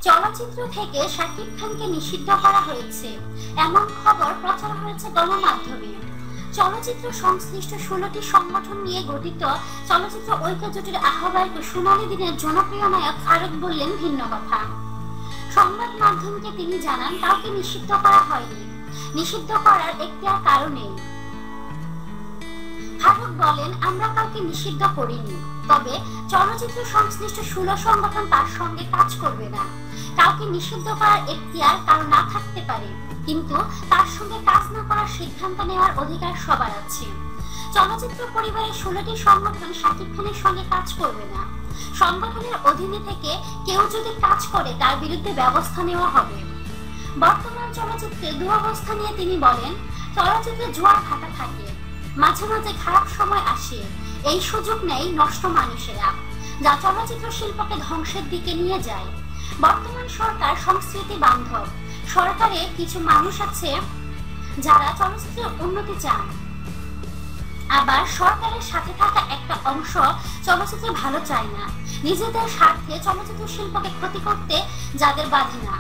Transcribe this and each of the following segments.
চলচ্চিত্র থেকে শাকিব খানকে নিষিদ্ধ করা হয়েছে এমন খবর প্রচার হয়েছে গণমাধ্যমে। চলচ্চিত্র সংশ্লিষ্ট 16টি সংগঠন নিয়ে গঠিত চলচ্চিত্র ঐক্য জোটের আহ্বায়ক সোনালী দিনের জনপ্রিয় নায়ক ফারুক বললেন ভিন্ন কথা। সংবাদ মাধ্যমকে তিনি জানান, কাউকে নিষিদ্ধ করা হয়নি, নিষিদ্ধ করার এখতিয়ার কারো নেই। ফারুক বলেন, আমরা কাউকে নিষিদ্ধ করিনি, তবে চলচ্চিত্র সংশ্লিষ্ট 16 সংগঠন তার সঙ্গে কাজ করবে না। কাউকে নিষিদ্ধ করার এখতিয়ার কারো না থাকতে পারে, কিন্তু তার সঙ্গে কাজ না করার সিদ্ধান্ত নেওয়ার অধিকার সবার আছে। চলচ্চিত্র পরিবারের 16টি সংগঠন শাকিব খানের সঙ্গে কাজ করবে না। সংগঠনের অধীনে থেকে কেউ যদি কাজ করে তার বিরুদ্ধে ব্যবস্থা নেওয়া হবে। বর্তমান চলচ্চিত্রের দুরবস্থা নিয়ে তিনি বলেন, চলচ্চিত্রে জোয়ার ভাটা থাকে, মাঝে মাঝে খারাপ সময় আসে, এই সুযোগ নেই নষ্ট মানুষেরা, যা চলচ্চিত্র শিল্পকে ধ্বংসের দিকে নিয়ে যায়। বর্তমান সরকার সংস্কৃতি বান্ধব, সরকারে কিছু মানুষ আছে যারা চলচ্চিত্রের উন্নতি চান, আবার সরকারের সাথে থাকা একটা অংশ চলচ্চিত্রে ভালো চায় না। নিজেদের স্বার্থে চলচ্চিত্র শিল্পকে ক্ষতি করতে যাদের বাধে না।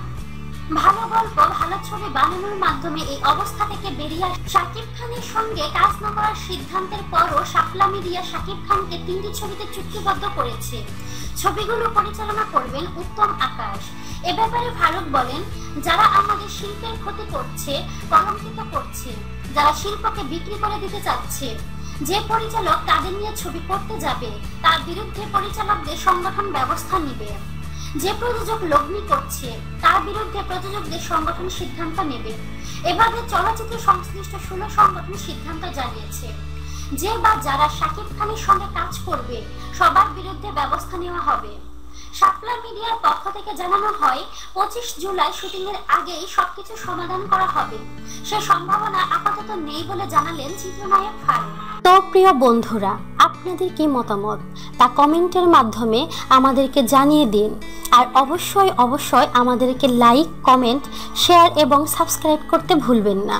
ভালো গল্প, ভালো ছবি বানানোর মাধ্যমে এই অবস্থা থেকে বেরিয়ে আসে। শাকিব খানের সঙ্গে কাজ না করার সিদ্ধান্তের পরও শাপলা মিডিয়া শাকিব খানকে 3টি ছবিতে চুক্তিবদ্ধ করেছে। ছবিগুলো পরিচালনা করবেন উত্তম আকাশ। এ ব্যাপারে ফারুক বলেন, যারা আমাদের শিল্পের ক্ষতি করছে, কলঙ্কিত করছে, যারা শিল্পকে বিক্রি করে দিতে চাচ্ছে, যে পরিচালক তাদের নিয়ে ছবি করতে যাবে তার বিরুদ্ধে পরিচালকদের সংগঠন ব্যবস্থা নিবে। যে প্রযোজক লগ্নি করছে তার বিরুদ্ধে প্রযোজকদের সংগঠন সিদ্ধান্ত নেবে। এভাবে চলচ্চিত্র সংশ্লিষ্ট 16 সংগঠন সিদ্ধান্ত জানিয়েছে, যে বা যারা শাকিব খানের সঙ্গে কাজ করবে সবার বিরুদ্ধে ব্যবস্থা নেওয়া হবে। শাপলা মিডিয়ার পক্ষ থেকে জানানো হয়, 25 জুলাই শুটিং এর আগেই সবকিছু সমাধান করা হবে। সে সম্ভাবনা আপাতত নেই বলে জানালেন চিত্রনায়ক ফারুক। তো প্রিয় বন্ধুরা, আপনাদের কি মতামত তা কমেন্টের মাধ্যমে আমাদেরকে জানিয়ে দিন। আর অবশ্যই আমাদেরকে লাইক, কমেন্ট, শেয়ার এবং সাবস্ক্রাইব করতে ভুলবেন না।